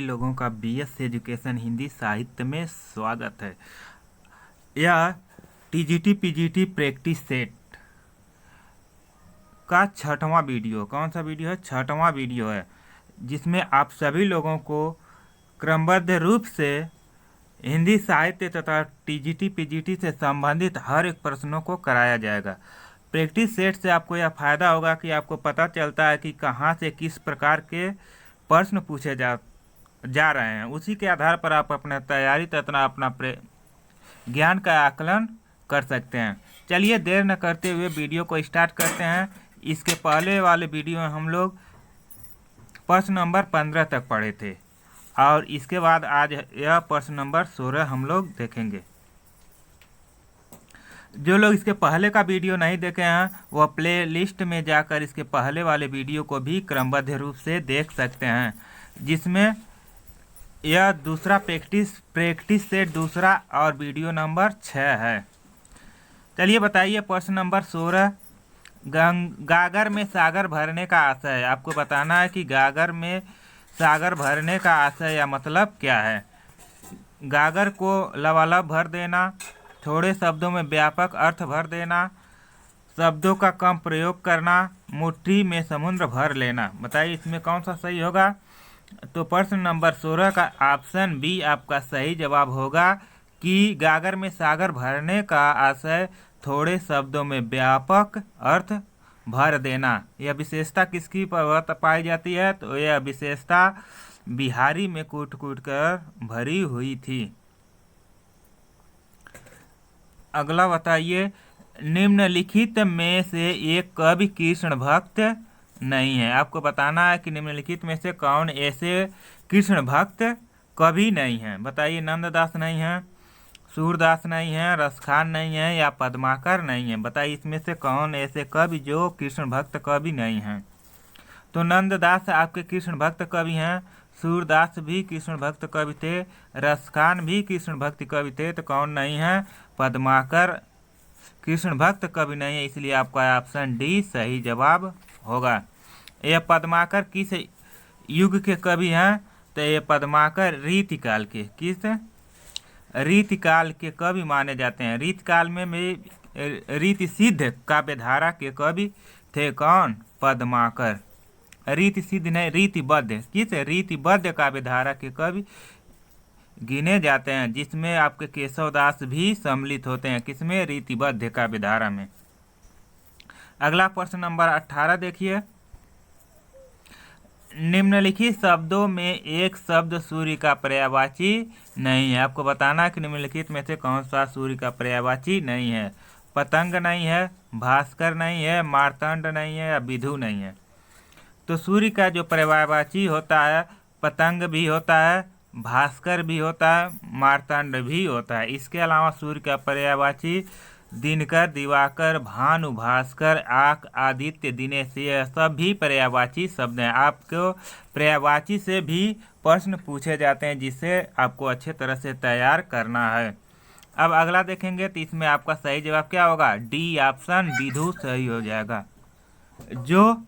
लोगों का BS education Hindi साहित्य में स्वागत है। यह टीजीटी पीजीटी प्रैक्टिस सेट का 6वां वीडियो, कौन सा वीडियो है? 6वां वीडियो है, जिसमें आप सभी लोगों को क्रमबद्ध रूप से हिंदी साहित्य तथा टीजीटी पीजीटी से संबंधित हर एक प्रश्नों को कराया जाएगा। प्रैक्टिस सेट से आपको यह फायदा होगा कि आपको पता चलता है कि कहाँ से किस प्रकार के प्रश्न पूछे जा रहे हैं। उसी के आधार पर आप अपना तैयारी तथा अपना ज्ञान का आकलन कर सकते हैं। चलिए देर न करते हुए वीडियो को स्टार्ट करते हैं। इसके पहले वाले वीडियो में हम लोग प्रश्न नंबर 15 तक पढ़े थे और इसके बाद आज यह प्रश्न नंबर 16 हम लोग देखेंगे। जो लोग इसके पहले का वीडियो नहीं देखे हैं वह प्ले लिस्ट में जाकर इसके पहले वाले वीडियो को भी क्रमबद्ध रूप से देख सकते हैं, जिसमें यह दूसरा प्रैक्टिस सेट दूसरा और वीडियो नंबर 6 है। चलिए बताइए प्रश्न नंबर 16, गागर में सागर भरने का आशय। आपको बताना है कि गागर में सागर भरने का आशय या मतलब क्या है। गागर को लबालब भर देना, थोड़े शब्दों में व्यापक अर्थ भर देना, शब्दों का कम प्रयोग करना, मुट्ठी में समुद्र भर लेना। बताइए इसमें कौन सा सही होगा? तो प्रश्न नंबर 16 का ऑप्शन बी आपका सही जवाब होगा कि गागर में सागर भरने का आशय थोड़े शब्दों में व्यापक अर्थ भर देना। यह विशेषता किसकी पाई जाती है? तो यह विशेषता बिहारी में कूट कूट कर भरी हुई थी। अगला बताइए, निम्नलिखित में से एक कवि कृष्ण भक्त नहीं है। आपको बताना है कि निम्नलिखित में से कौन ऐसे कृष्ण भक्त कवि नहीं है। बताइए, नंददास नहीं है, सूरदास नहीं है, रसखान नहीं है या पद्माकर नहीं है। बताइए इसमें से कौन ऐसे कवि जो कृष्ण भक्त कवि नहीं हैं। तो नंददास आपके कृष्ण भक्त कवि हैं, सूरदास भी कृष्ण भक्त कवि थे, रसखान भी कृष्ण भक्त कवि थे, तो कौन नहीं है? पद्माकर कृष्ण भक्त कवि नहीं है, इसलिए आपका ऑप्शन डी सही जवाब होगा। यह पद्माकर किस युग के कवि हैं? तो ये पद्माकर रीतिकाल के, किस रीतिकाल के कवि माने जाते हैं। रीतिकाल में रीति सिद्ध काव्यधारा के कवि थे। कौन? पद्माकर। रीति सिद्ध नहीं, रीतिबद्ध, किस रीतिबद्ध काव्यधारा के कवि गिने जाते हैं, जिसमें आपके केशवदास भी सम्मिलित होते हैं। किसमें? रीतिबद्ध काव्यधारा में। अगला प्रश्न नंबर 18 देखिए, निम्नलिखित शब्दों में एक शब्द सूर्य का पर्यायवाची नहीं है। आपको बताना है कि निम्नलिखित में से कौन सा सूर्य का पर्यायवाची नहीं है। पतंग नहीं है, भास्कर नहीं है, मार्तंड नहीं है या विधु नहीं है। तो सूर्य का जो पर्यायवाची होता है, पतंग भी होता है, भास्कर भी होता है, मार्तंड भी होता है। इसके अलावा सूर्य का पर्यायवाची दिनकर, दिवाकर, भानु, भास्कर, आक, आदित्य, दिनेश, ये सब भी पर्यायवाची शब्द हैं। आपको पर्यायवाची से भी प्रश्न पूछे जाते हैं, जिससे आपको अच्छे तरह से तैयार करना है। अब अगला देखेंगे तो इसमें आपका सही जवाब क्या होगा? डी ऑप्शन विधु सही हो जाएगा। जो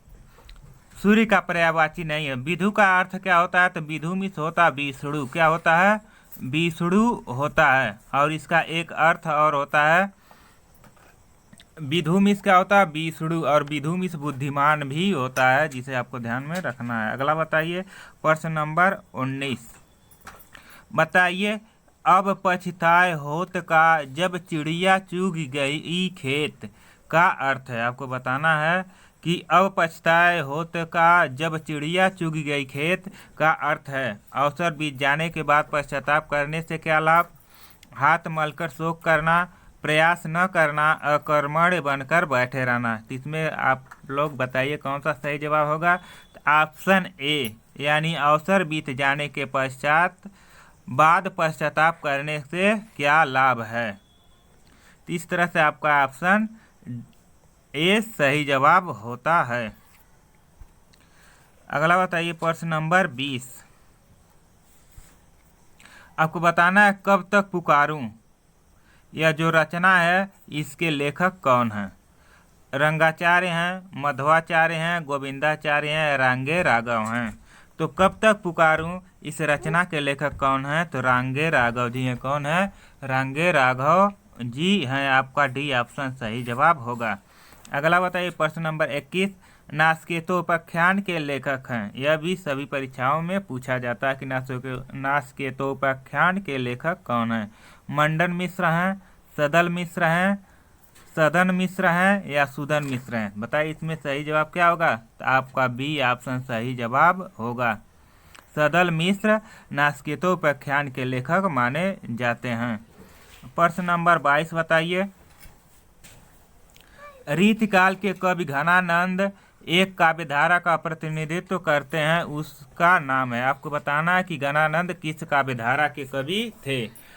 सूर्य का पर्यायवाची नहीं है। विधु का अर्थ क्या होता है? तो विधु मिस होता है विष्णु। क्या होता है? विष्णु होता है। और इसका एक अर्थ और होता है, विधु मिस क्या होता है? विष्णु। और विधु मिस बुद्धिमान भी होता है, जिसे आपको ध्यान में रखना है। अगला बताइए प्रश्न नंबर 19, बताइए, अब पछताए होत का जब चिड़िया चुग गई खेत का अर्थ है। आपको बताना है कि अब पछताए होत का जब चिड़िया चुग गई खेत का अर्थ है, अवसर बीत जाने के बाद पश्चाताप करने से क्या लाभ? हाथ मलकर शोक करना, प्रयास न करना, अकर्मण्य बनकर बैठे रहना। इसमें आप लोग बताइए कौन सा सही जवाब होगा? ऑप्शन ए, यानी अवसर बीत जाने के बाद पश्चाताप करने से क्या लाभ है। तो इस तरह से आपका ऑप्शन ए सही जवाब होता है। अगला बताइए प्रश्न नंबर 20, आपको बताना है कब तक पुकारूं। यह जो रचना है इसके लेखक कौन हैं? रंगाचार्य हैं, मध्वाचार्य हैं, गोविंदाचार्य हैं, रांगे राघव हैं। तो कब तक पुकारूं इस रचना के लेखक कौन है? तो रांगे राघव जी हैं। कौन है? रांगे राघव जी हैं। आपका डी ऑप्शन सही जवाब होगा। अगला बताइए प्रश्न नंबर 21, नासकेतोपाख्यान के लेखक हैं। यह भी सभी परीक्षाओं में पूछा जाता है कि नासकेतोपाख्यान के लेखक कौन है? मंडन मिश्र हैं, सदल मिश्र हैं, सदन मिश्र हैं या सुदन मिश्र हैं? बताइए इसमें सही जवाब क्या होगा? तो आपका बी ऑप्शन सही जवाब होगा। सदल मिश्र नासकेतोपाख्यान के लेखक माने जाते हैं। प्रश्न नंबर 22 बताइए, रीतिकाल के कवि घनानंद एक काव्यधारा का प्रतिनिधित्व करते हैं, उसका नाम है। आपको बताना है कि घनानंद किस काव्यधारा के कवि थे।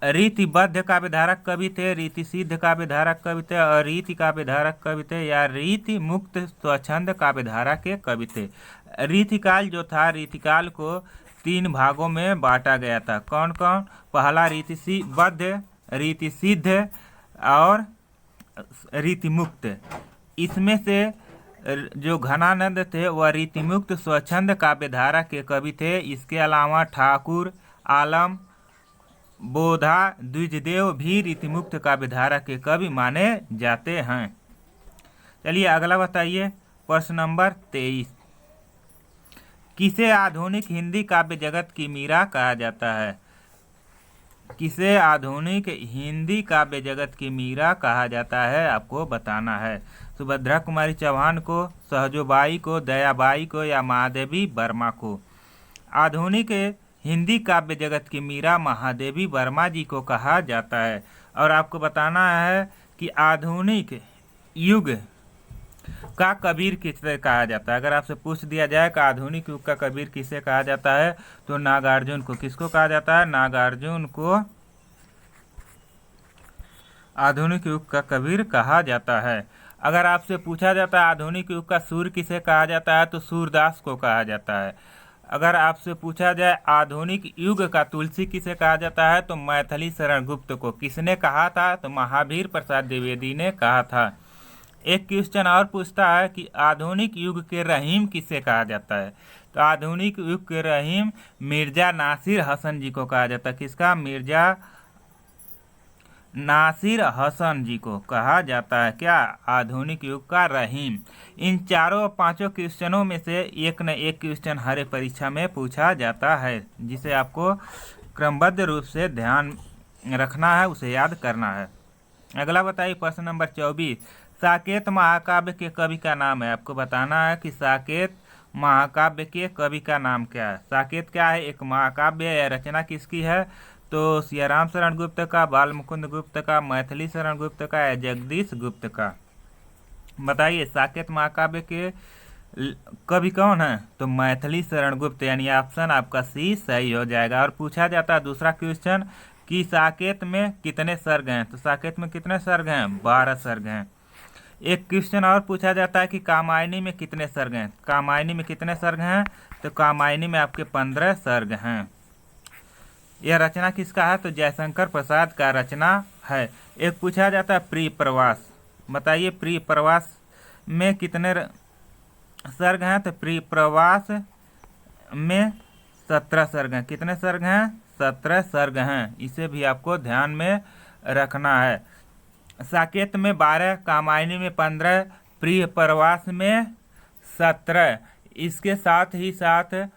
रीतिबद्ध काव्यधारक कवि थे, रीति सिद्ध काव्यधारक कवि थे, अरीति काव्यधारक कवि थे या रीति मुक्त स्वच्छंद काव्यधारा के कवि थे। रीतिकाल जो था, रीतिकाल को 3 भागों में बांटा गया था। कौन कौन? पहला रीतिबद्ध, रीति सिद्ध और रीति मुक्त। इसमें से जो घनानंद थे वह रीति मुक्त स्वच्छंद काव्यधारा के कवि थे। इसके अलावा ठाकुर, आलम, बोधा, द्विजदेव भी रीतिमुक्त काव्यधारा के कवि माने जाते हैं। चलिए अगला बताइए प्रश्न नंबर 23, किसे आधुनिक हिंदी काव्य जगत की मीरा कहा जाता है? किसे आधुनिक हिंदी काव्य जगत की मीरा कहा जाता है? आपको बताना है। सुभद्रा कुमारी चौहान को, सहजोबाई को, दयाबाई को या महादेवी वर्मा को? आधुनिक हिंदी काव्य जगत की मीरा महादेवी वर्मा जी को कहा जाता है। और आपको बताना है कि आधुनिक युग का कबीर किसे कहा जाता है। अगर आपसे पूछ दिया जाए कि आधुनिक युग का कबीर किसे कहा जाता है, तो नागार्जुन को। किसको कहा जाता है? नागार्जुन को आधुनिक युग का कबीर कहा जाता है। अगर आपसे पूछा जाता है आधुनिक युग का सूर्य किसे कहा जाता है, तो सूरदास को कहा जाता है। अगर आपसे पूछा जाए आधुनिक युग का तुलसी किसे कहा जाता है, तो मैथिली शरण गुप्त को। किसने कहा था? तो महावीर प्रसाद द्विवेदी ने कहा था। एक क्वेश्चन और पूछता है कि आधुनिक युग के रहीम किसे कहा जाता है? तो आधुनिक युग के रहीम मिर्जा नासिर हसन जी को कहा जाता है। किसका? मिर्जा नासिर हसन जी को कहा जाता है क्या? आधुनिक युग का रहीम। इन चारों 5 क्वेश्चनों में से एक न एक क्वेश्चन हर एक परीक्षा में पूछा जाता है, जिसे आपको क्रमबद्ध रूप से ध्यान रखना है, उसे याद करना है। अगला बताइए प्रश्न नंबर 24, साकेत महाकाव्य के कवि का नाम है। आपको बताना है कि साकेत महाकाव्य के कवि का नाम क्या है। साकेत क्या है? एक महाकाव्य या रचना किसकी है? तो सियाराम शरण गुप्त का, बाल मुकुंद गुप्त का, मैथिली शरण गुप्त का या जगदीश गुप्त का? बताइए साकेत महाकाव्य के कवि कौन है? तो मैथिली शरण गुप्त, यानी ऑप्शन आपका सी सही हो जाएगा। और पूछा जाता है दूसरा क्वेश्चन कि साकेत में कितने सर्ग हैं? तो साकेत में कितने सर्ग हैं? 12 सर्ग हैं। एक क्वेश्चन और पूछा जाता है कि कामायनी में कितने सर्ग हैं? कामायनी में कितने सर्ग हैं? तो कामायनी में आपके 15 सर्ग हैं। यह रचना किसका है? तो जयशंकर प्रसाद का रचना है। एक पूछा जाता है प्रिय प्रवास। बताइए प्रिय प्रवास में कितने सर्ग हैं? तो प्रिय प्रवास में 17 सर्ग हैं। कितने सर्ग हैं? 17 सर्ग हैं। इसे भी आपको ध्यान में रखना है। साकेत में 12, कामायनी में 15, प्रिय प्रवास में 17। इसके साथ ही साथ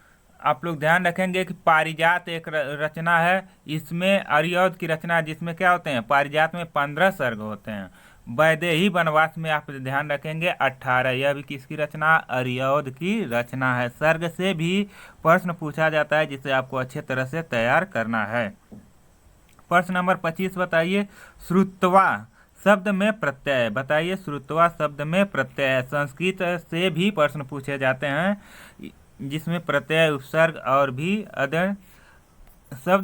आप लोग ध्यान रखेंगे कि पारिजात एक रचना है, इसमें अरियौध की रचना है, जिसमें क्या होते हैं? पारिजात में 15 सर्ग होते हैं। वैदेही वनवास में आप ध्यान रखेंगे 18। यह भी किसकी रचना? अरियौध की रचना है। सर्ग से भी प्रश्न पूछा जाता है, जिसे आपको अच्छे तरह से तैयार करना है। प्रश्न नंबर 25 बताइए, श्रुत्वा शब्द में प्रत्यय। बताइए श्रुत्वा शब्द में प्रत्यय। संस्कृत से भी प्रश्न पूछे जाते हैं, जिसमें प्रत्यय, उपसर्ग और भी अदर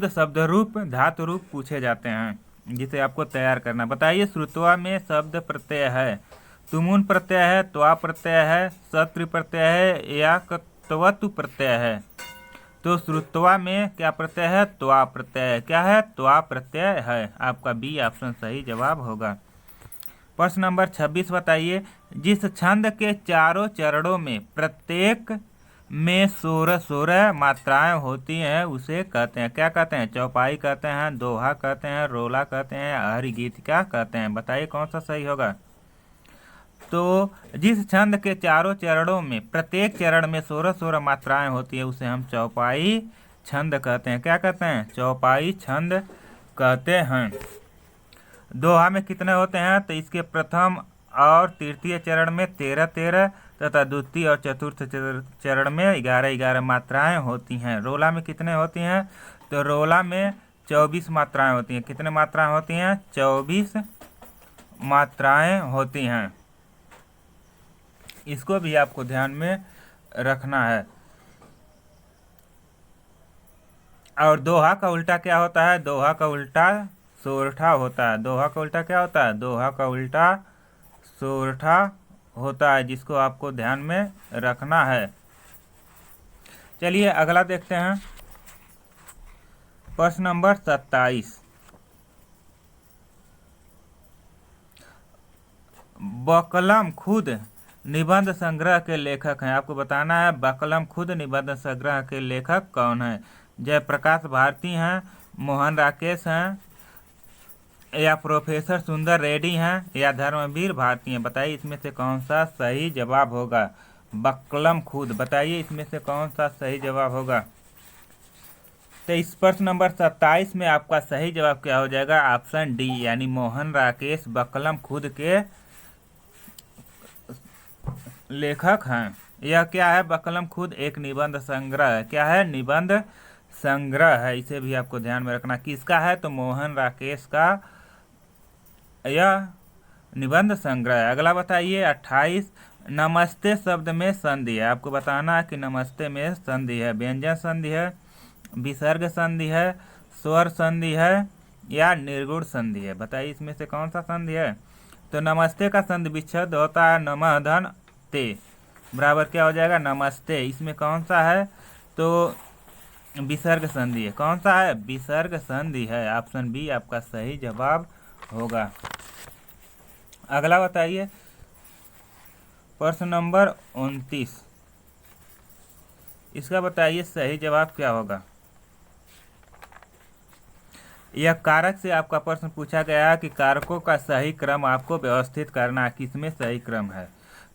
शब्द रूप, धातु रूप पूछे जाते हैं, जिसे आपको तैयार करना। बताइए श्रुत्वा में शब्द प्रत्यय है, तुमुन प्रत्यय है, त्वा प्रत्यय है, शत्रु प्रत्यय है या त्वतु प्रत्यय है? तो श्रुत्वा में क्या प्रत्यय है? त्वा प्रत्यय। क्या है? त्वा प्रत्यय है। आपका बी ऑप्शन सही जवाब होगा। प्रश्न नंबर 26 बताइए, जिस छंद के चारों चरणों में प्रत्येक में 16 मात्राएं होती हैं उसे कहते हैं, क्या कहते हैं? चौपाई कहते हैं, दोहा कहते हैं, रोला कहते हैं, हरि गीतिका कहते हैं। बताइए कौन सा सही होगा। तो जिस छंद के चारों चरणों में प्रत्येक चरण में 16 मात्राएं होती है उसे हम चौपाई छंद कहते हैं। क्या कहते हैं? चौपाई छंद कहते हैं। दोहा में कितने होते हैं? तो इसके प्रथम और तृतीय चरण में 13 तथा द्वितीय और चतुर्थ चरण में 11 मात्राएं होती हैं। रोला में कितने होती हैं? तो रोला में 24 मात्राएं होती हैं। कितने मात्राएं होती हैं? 24 मात्राएं होती हैं। इसको भी आपको ध्यान में रखना है। और दोहा का उल्टा क्या होता है? दोहा का उल्टा सोरठा होता है। दोहा का उल्टा क्या होता है? दोहा का उल्टा सोरठा होता है, जिसको आपको ध्यान में रखना है। चलिए अगला देखते हैं। प्रश्न नंबर 27। बकलम खुद निबंध संग्रह के लेखक हैं। आपको बताना है बकलम खुद निबंध संग्रह के लेखक कौन है? जयप्रकाश भारती हैं, मोहन राकेश हैं, या प्रोफेसर सुंदर रेड्डी हैं, या धर्मवीर भारती हैं। बताइए इसमें से कौन सा सही जवाब होगा। बकलम खुद, बताइए इसमें से कौन सा सही जवाब होगा। तो इस प्रश्न नंबर 27 में आपका सही जवाब क्या हो जाएगा? ऑप्शन डी, यानी मोहन राकेश बकलम खुद के लेखक हैं। यह क्या है? बकलम खुद एक निबंध संग्रह है। क्या है? निबंध संग्रह है। इसे भी आपको ध्यान में रखना। किसका है? तो मोहन राकेश का यह निबंध संग्रह है। अगला बताइए 28। नमस्ते शब्द में संधि है। आपको बताना है कि नमस्ते में संधि है। व्यंजन संधि है, विसर्ग संधि है, स्वर संधि है, या निर्गुण संधि है। बताइए इसमें से कौन सा संधि है। तो नमस्ते का संधि विच्छेद होता है नमः धन ते, बराबर क्या हो जाएगा? नमस्ते। इसमें कौन सा है? तो विसर्ग संधि है। कौन सा है? विसर्ग संधि है। ऑप्शन बी आपका सही जवाब होगा। अगला बताइए प्रश्न नंबर 29। इसका बताइए सही जवाब क्या होगा। यह कारक से आपका प्रश्न पूछा गया है कि कारकों का सही क्रम आपको व्यवस्थित करना है। किसमें सही क्रम है?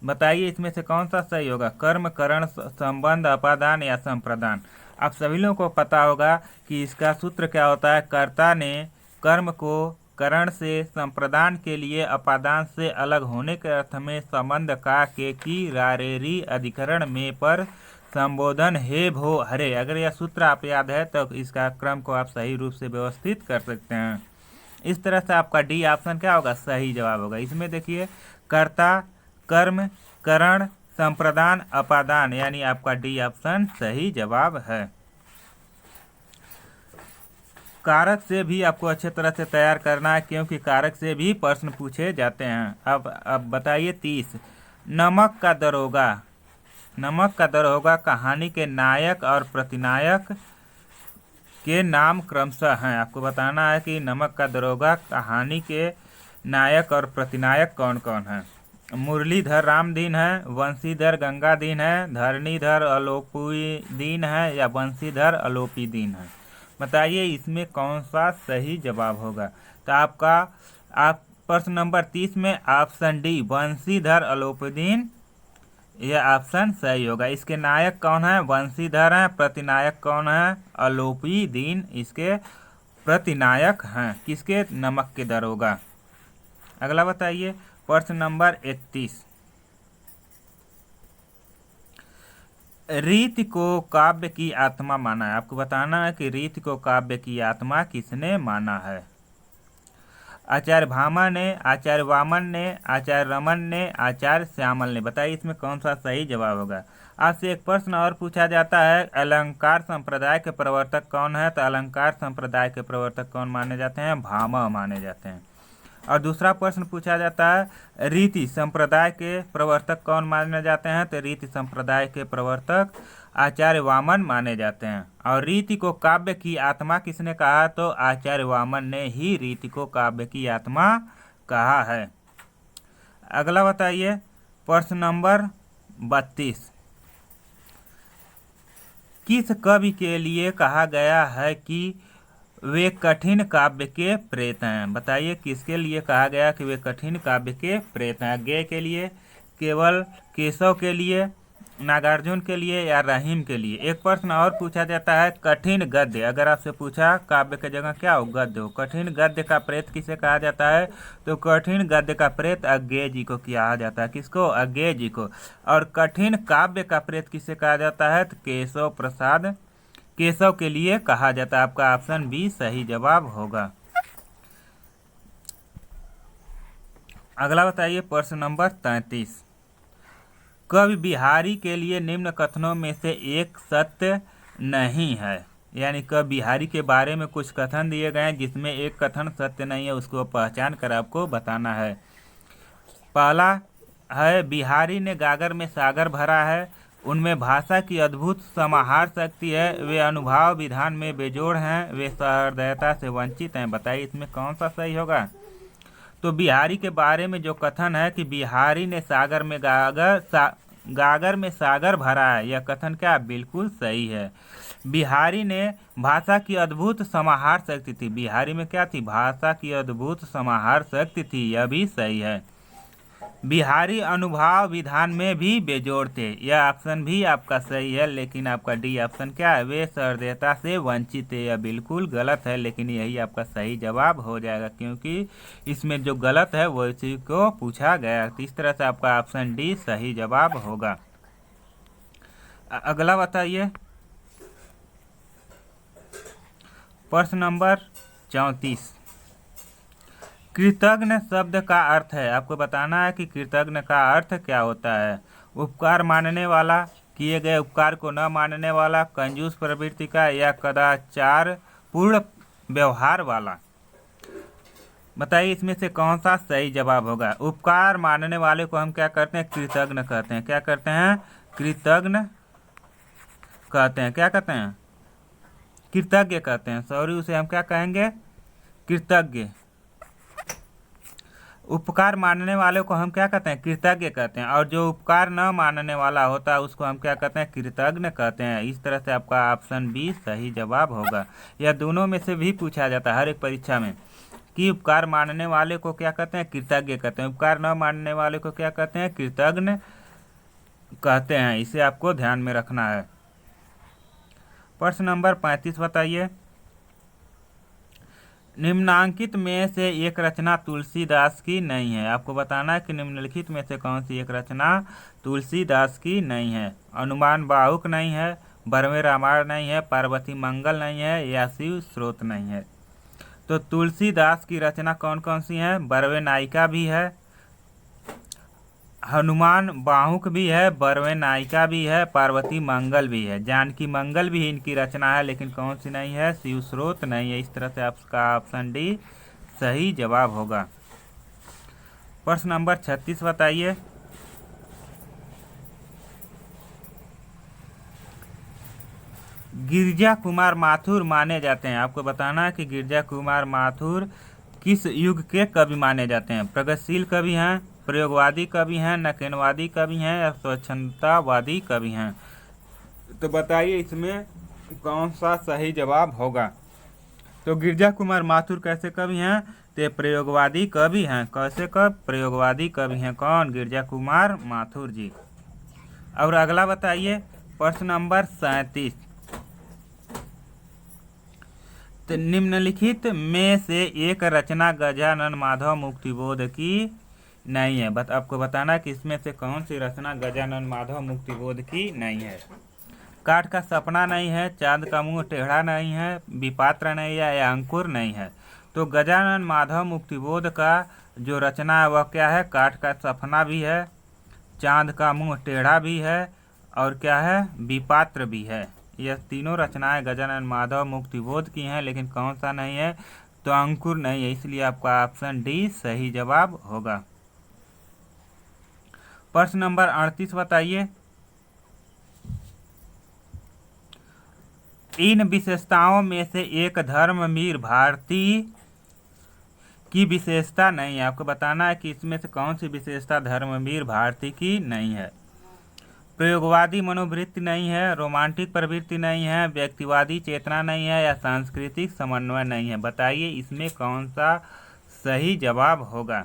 बताइए इसमें से कौन सा सही होगा। कर्म, करण, संबंध, अपादान या संप्रदान। आप सभी लोगों को पता होगा कि इसका सूत्र क्या होता है। कर्ता ने कर्म को करण से संप्रदान के लिए अपादान से अलग होने के अर्थ में संबंध का के की रारेरी अधिकरण में पर संबोधन हे भो हरे। अगर यह सूत्र आप याद है तो इसका क्रम को आप सही रूप से व्यवस्थित कर सकते हैं। इस तरह से आपका डी ऑप्शन क्या होगा? सही जवाब होगा। इसमें देखिए कर्ता, कर्म, करण, संप्रदान, अपादान, यानी आपका डी ऑप्शन सही जवाब है। कारक से भी आपको अच्छे तरह से तैयार करना है, क्योंकि कारक से भी प्रश्न पूछे जाते हैं। अब बताइए 30। नमक का दरोगा। नमक का दरोगा कहानी के नायक और प्रतिनायक के नाम क्रमशः हैं। आपको बताना है कि नमक का दरोगा कहानी के नायक और प्रतिनायक कौन कौन हैं। मुरलीधर रामदीन है, वंशीधर गंगादीन है, धरणीधर अलोपीदीन है, या वंशीधर अलोपीदीन है। बताइए इसमें कौन सा सही जवाब होगा। तो आप प्रश्न नंबर 30 में ऑप्शन डी वंशीधर अलोपीदीन, यह ऑप्शन सही होगा। इसके नायक कौन है? वंशीधर हैं। प्रतिनायक कौन है? अलोपीदीन इसके प्रतिनायक हैं। किसके? नमक के दरोगा। अगला बताइए प्रश्न नंबर 31। रीति को काव्य की आत्मा माना है। आपको बताना है कि रीति को काव्य की आत्मा किसने माना है। आचार्य भामा ने, आचार्य वामन ने, आचार्य रमन ने, आचार्य श्यामल ने। बताइए इसमें कौन सा सही जवाब होगा। आपसे एक प्रश्न और पूछा जाता है, अलंकार संप्रदाय के प्रवर्तक कौन है। तो अलंकार संप्रदाय के प्रवर्तक कौन माने जाते हैं? भामा माने जाते हैं। और दूसरा प्रश्न पूछा जाता है, रीति संप्रदाय के प्रवर्तक कौन माने जाते हैं। तो रीति संप्रदाय के प्रवर्तक आचार्य वामन माने जाते हैं। और रीति को काव्य की आत्मा किसने कहा। तो आचार्य वामन ने ही रीति को काव्य की आत्मा कहा है। अगला बताइए प्रश्न नंबर 32। किस कवि के लिए कहा गया है कि वे कठिन काव्य के प्रेत हैं? बताइए किसके लिए कहा गया कि वे कठिन काव्य के प्रेत हैं? अज्ञेय के लिए, केवल केशव के लिए, नागार्जुन के लिए या रहीम के लिए? एक प्रश्न और पूछा जाता है, कठिन गद्य। अगर आपसे पूछा काव्य के जगह क्या हो, गद्य हो, कठिन गद्य का प्रेत किसे कहा जाता है? तो कठिन गद्य का प्रेत अज्ञेय जी को कहा जाता है। किसको? अज्ञेय जी को। और कठिन काव्य का प्रेत किसे कहा जाता है? तो केशव प्रसाद, केशव के लिए कहा जाता है। आपका ऑप्शन बी सही जवाब होगा। अगला बताइए प्रश्न नंबर 33। कवि बिहारी के लिए निम्न कथनों में से एक सत्य नहीं है। यानी कवि बिहारी के बारे में कुछ कथन दिए गए हैं जिसमें एक कथन सत्य नहीं है, उसको पहचान कर आपको बताना है। पहला है, बिहारी ने गागर में सागर भरा है, उनमें भाषा की अद्भुत समाहार शक्ति है, वे अनुभाव विधान में बेजोड़ हैं, वे सहृदयता से वंचित हैं। बताइए इसमें कौन सा सही होगा? तो बिहारी के बारे में जो कथन है कि बिहारी ने गागर में सागर भरा है, यह कथन क्या बिल्कुल सही है। बिहारी ने भाषा की अद्भुत समाहार शक्ति थी, बिहारी में क्या थी? भाषा की अद्भुत समाहार शक्ति थी, यह भी सही है। बिहारी अनुभाव विधान में भी बेजोड़ थे, यह ऑप्शन भी आपका सही है। लेकिन आपका डी ऑप्शन क्या है? वे सहृदयता से वंचित थे, यह बिल्कुल गलत है। लेकिन यही आपका सही जवाब हो जाएगा, क्योंकि इसमें जो गलत है वो इसी को पूछा गया। तो इस तरह से आपका ऑप्शन डी सही जवाब होगा। अगला बताइए प्रश्न नंबर 34। कृतज्ञ शब्द का अर्थ है, आपको बताना है कि कृतज्ञ का अर्थ क्या होता है। उपकार मानने वाला, किए गए उपकार को न मानने वाला, कंजूस प्रवृत्ति का, या कदाचार पूर्ण व्यवहार वाला? बताइए इसमें से कौन सा सही जवाब होगा। उपकार मानने वाले को हम क्या करते हैं? कृतज्ञ कहते हैं। क्या करते हैं? कृतज्ञ कहते हैं। क्या कहते हैं? कृतज्ञ कहते हैं। सॉरी, उसे हम क्या कहेंगे? कृतज्ञ। उपकार मानने वाले को हम क्या कहते हैं? कृतज्ञ कहते हैं। और जो उपकार न मानने वाला होता है उसको हम क्या कहते हैं? कृतज्ञ कहते हैं। इस तरह से आपका ऑप्शन बी सही जवाब होगा। यह दोनों में से भी पूछा जाता है हर एक परीक्षा में कि उपकार मानने वाले को क्या कहते हैं? कृतज्ञ कहते हैं। उपकार न मानने वाले को क्या कहते हैं? कृतज्ञ कहते हैं। इसे आपको ध्यान में रखना है। प्रश्न नंबर 35 बताइए। निम्नांकित में से एक रचना तुलसीदास की नहीं है। आपको बताना है कि निम्नलिखित में से कौन सी एक रचना तुलसीदास की नहीं है। हनुमान बाहुक नहीं है, बरवे रामायण नहीं है, पार्वती मंगल नहीं है, या शिव स्रोत नहीं है। तो तुलसीदास की रचना कौन कौन सी हैं? बरवे नायिका भी है, हनुमान बाहुक भी है, बरवे नायिका भी है, पार्वती मंगल भी है, जानकी मंगल भी इनकी रचना है। लेकिन कौन सी नहीं है? शिव स्रोत नहीं है। इस तरह से आपका ऑप्शन डी सही जवाब होगा। प्रश्न नंबर 36 बताइए। गिरजा कुमार माथुर माने जाते हैं। आपको बताना है कि गिरजा कुमार माथुर किस युग के कवि माने जाते हैं। प्रगतिशील कवि हैं, प्रयोगवादी कवि हैं, नकेनवादी कवि हैं, या स्वच्छंदतावादी कवि हैं। तो बताइए इसमें कौन सा सही जवाब होगा। तो गिरजा कुमार माथुर कैसे कवि हैं? तो प्रयोगवादी कवि हैं। कैसे कब? प्रयोगवादी कवि हैं। कौन? गिरजा कुमार माथुर जी। और अगला बताइए प्रश्न नंबर 37। तो निम्नलिखित में से एक रचना गजानन माधव मुक्तिबोध की नहीं है। आपको बताना कि इसमें से कौन सी रचना गजानन माधव मुक्तिबोध की नहीं है। काठ का सपना नहीं है, चांद का मुंह टेढ़ा नहीं है, विपात्र नहीं है, या अंकुर नहीं है। तो गजानन माधव मुक्तिबोध का जो रचना है वह क्या है? काठ का सपना भी है, चांद का मुंह टेढ़ा भी है, और क्या है? विपात्र भी है। यह तीनों रचनाएं गजानन माधव मुक्तिबोध की हैं। लेकिन कौन सा नहीं है? तो अंकुर नहीं है। इसलिए आपका ऑप्शन डी सही जवाब होगा। प्रश्न नंबर 38 बताइए। इन विशेषताओं में से एक धर्मवीर भारती की विशेषता नहीं है। आपको बताना है कि इसमें से कौन सी विशेषता धर्मवीर भारती की नहीं है। प्रयोगवादी मनोवृत्ति नहीं है, रोमांटिक प्रवृत्ति नहीं है, व्यक्तिवादी चेतना नहीं है या सांस्कृतिक समन्वय नहीं है। बताइए इसमें कौन सा सही जवाब होगा।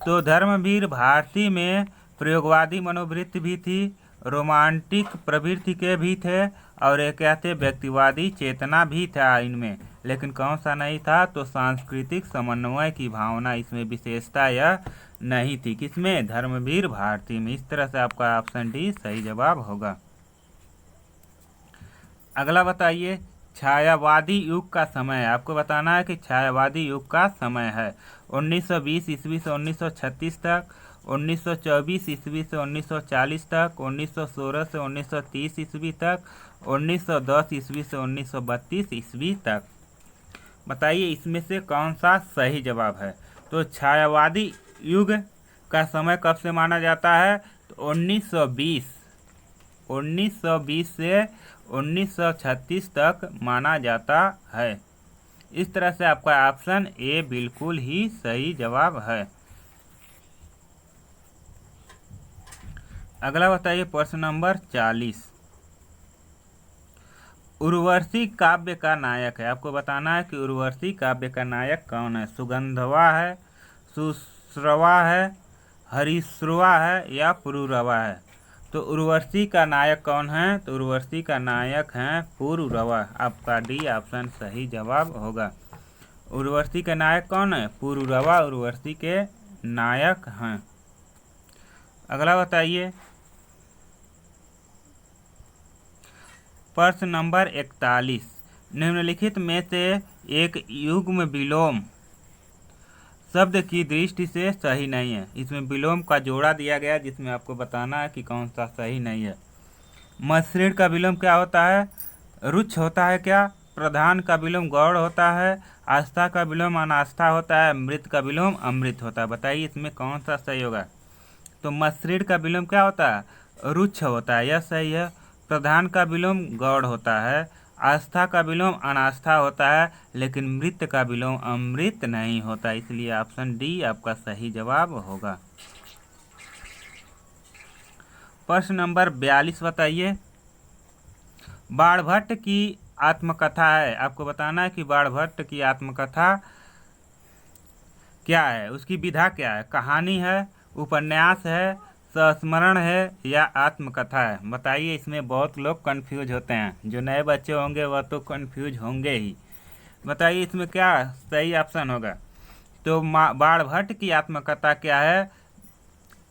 तो धर्मवीर भारती में प्रयोगवादी मनोवृत्ति भी थी, रोमांटिक प्रवृत्ति के भी थे और एक कहते व्यक्तिवादी चेतना भी था इनमें, लेकिन कौन सा नहीं था, तो सांस्कृतिक समन्वय की भावना इसमें विशेषता यह नहीं थी। किसमें, धर्मवीर भारती में। इस तरह से आपका ऑप्शन डी सही जवाब होगा। अगला बताइए, छायावादी युग का समय। आपको बताना है कि छायावादी युग का समय है 1920 ईस्वी से 1936 तक, 1924 ईस्वी से 1940 तक, 1916 से 1930 ईस्वी तक, 1910 ईस्वी से 1932 ईस्वी तक। बताइए इसमें से कौन सा सही जवाब है। तो छायावादी युग का समय कब से माना जाता है, तो 1920 से 1936 तक माना जाता है। इस तरह से आपका ऑप्शन ए बिल्कुल ही सही जवाब है। अगला बताइए प्रश्न नंबर 40। उर्वशी काव्य का नायक है। आपको बताना है कि उर्वशी काव्य का नायक कौन है। सुगंधवा है, सुश्रवा है, हरिश्रवा है या पुरुरवा है। तो उर्वशी का नायक कौन है, तो उर्वशी का नायक है पुरुरवा। आपका डी ऑप्शन सही जवाब होगा। उर्वशी के नायक कौन है, पुरुरवा उर्वशी के नायक हैं। अगला बताइए प्रश्न नंबर 41। निम्नलिखित में से एक युग्म विलोम शब्द की दृष्टि से सही नहीं है। इसमें विलोम का जोड़ा दिया गया जिसमें आपको बताना है कि कौन सा सही नहीं है। मसृण का विलोम क्या होता है, रुच्छ होता है क्या, प्रधान का विलोम गौड़ होता है, आस्था का विलोम अनास्था होता है, मृत का विलोम अमृत होता है। बताइए इसमें कौन सा सही होगा। तो मसृण का विलोम क्या होता है, रुच्छ होता है, यह सही है। प्रधान का विलोम गौड़ होता है, आस्था का विलोम अनास्था होता है, लेकिन मृत का विलोम अमृत नहीं होता। इसलिए ऑप्शन डी आपका सही जवाब होगा। प्रश्न नंबर 42 बताइए। बाणभट्ट की आत्मकथा है। आपको बताना है कि बाणभट्ट की आत्मकथा क्या है, उसकी विधा क्या है। कहानी है, उपन्यास है, संस्मरण है या आत्मकथा है। बताइए इसमें बहुत लोग कंफ्यूज होते हैं, जो नए बच्चे होंगे वह तो कंफ्यूज होंगे ही। बताइए इसमें क्या सही ऑप्शन होगा। तो बाणभट्ट की आत्मकथा क्या है,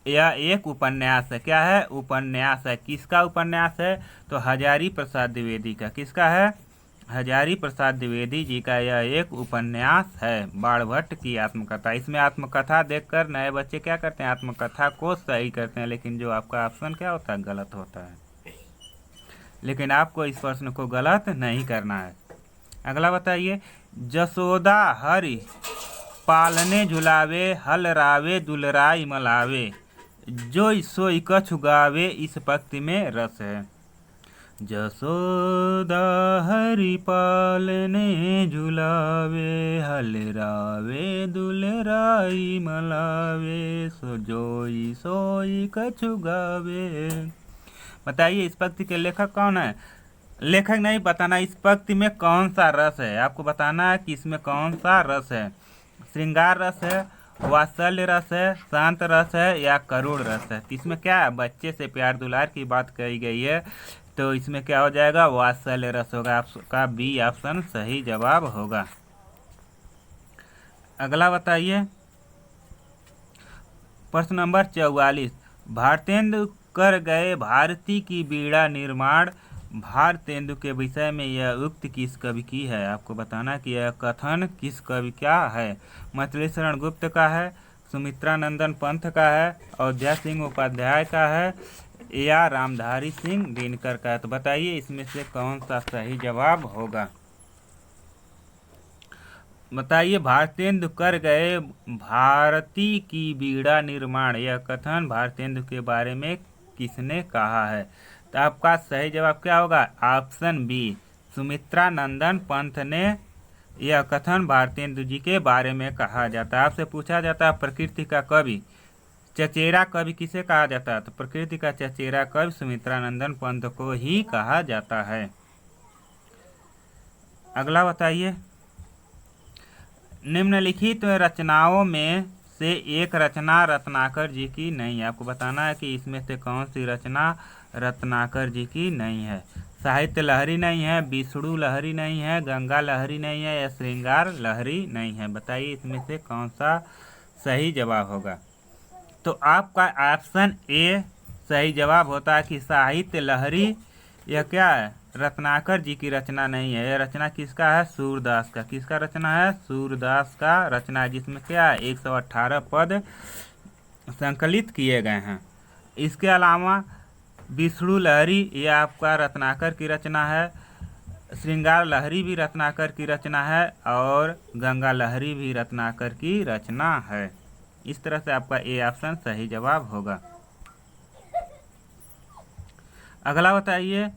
यह एक उपन्यास है। क्या है, उपन्यास है। किसका उपन्यास है, तो हजारी प्रसाद द्विवेदी का। किसका है, हजारी प्रसाद द्विवेदी जी का यह एक उपन्यास है बाणभट्ट की आत्मकथा। इसमें आत्मकथा देखकर नए बच्चे क्या करते हैं, आत्मकथा को सही करते हैं, लेकिन जो आपका ऑप्शन क्या होता है, गलत होता है। लेकिन आपको इस प्रश्न को गलत नहीं करना है। अगला बताइए। जसोदा हरि पालने झुलावे, हल रावे दुलराई मलावे, जो सोई कछु गावे, इस पंक्ति में रस है। जसोदा हरि पालने झुलावे, हल रावे दुलराई मलावे, सो जोई सोई कछु गावे। बताइए इस पंक्ति के लेखक कौन है। लेखक नहीं बताना, इस पंक्ति में कौन सा रस है। आपको बताना है कि इसमें कौन सा रस है। श्रृंगार रस है, वात्सल्य रस है, शांत रस है या करुण रस है। इसमें क्या है, बच्चे से प्यार दुलार की बात कही गई है, तो इसमें क्या हो जाएगा, वात्सल्य रस होगा। आपका बी ऑप्शन सही जवाब होगा। अगला बताइए प्रश्न नंबर 44। भारतेंदु कर गए भारती की बीड़ा निर्माण, भारतेंदु के विषय में यह उक्ति किस कवि की है। आपको बताना कि यह कथन किस कवि का है। मैथिली शरण गुप्त का है, सुमित्रा नंदन पंथ का है, अयोध्या सिंह उपाध्याय का है या रामधारी सिंह दिनकर का है। तो बताइए इसमें से कौन सा सही जवाब होगा। बताइए भारतेंदु कर गए भारती की बीड़ा निर्माण, यह कथन भारतेंदु के बारे में किसने कहा है। तो आपका सही जवाब क्या होगा, ऑप्शन बी सुमित्रा नंदन पंथ ने यह कथन भारतेंदु जी के बारे में कहा जाता है। आपसे पूछा जाता है प्रकृति का कवि, चचेरा कवि किसे कहा जाता है? तो प्रकृति का चचेरा कवि सुमित्रानंदन पंत को ही कहा जाता है। अगला बताइए, निम्नलिखित रचनाओं में से एक रचना रत्नाकर जी की नहीं है। आपको बताना है कि इसमें से कौन सी रचना रत्नाकर जी की नहीं है। साहित्य लहरी नहीं है, विष्णु लहरी नहीं है, गंगा लहरी नहीं है या श्रृंगार लहरी नहीं है। बताइए इसमें से कौन सा सही जवाब होगा। तो आपका ऑप्शन ए सही जवाब होता है कि साहित्य लहरी यह क्या है, रत्नाकर जी की रचना नहीं है। यह रचना किसका है? सूरदास का। किसका रचना है? सूरदास का रचना है, जिसमें क्या है 118 पद संकलित किए गए हैं। इसके अलावा विष्णु लहरी यह आपका रत्नाकर की रचना है, श्रृंगार लहरी भी रत्नाकर की रचना है और गंगा लहरी भी रत्नाकर की रचना है। इस तरह से आपका ए ऑप्शन सही जवाब होगा। अगला बताइए,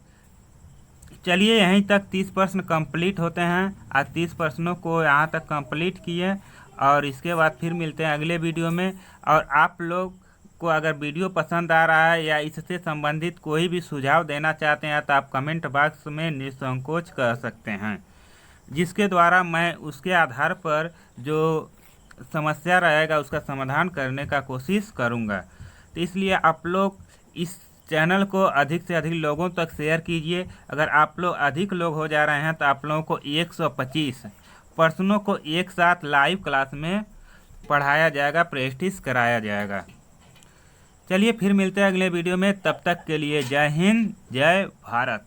चलिए यहीं तक 30 प्रश्न कंप्लीट होते हैं। आज 30 प्रश्नों को यहाँ तक कंप्लीट किए और इसके बाद फिर मिलते हैं अगले वीडियो में। और आप लोग को अगर वीडियो पसंद आ रहा है या इससे संबंधित कोई भी सुझाव देना चाहते हैं तो आप कमेंट बॉक्स में निसंकोच कर सकते हैं, जिसके द्वारा मैं उसके आधार पर जो समस्या रहेगा उसका समाधान करने का कोशिश करूंगा। तो इसलिए आप लोग इस चैनल को अधिक से अधिक लोगों तक शेयर कीजिए। अगर आप लोग अधिक लोग हो जा रहे हैं तो आप लोगों को 125 प्रश्नों को एक साथ लाइव क्लास में पढ़ाया जाएगा, प्रैक्टिस कराया जाएगा। चलिए फिर मिलते हैं अगले वीडियो में, तब तक के लिए जय हिंद, जय भारत।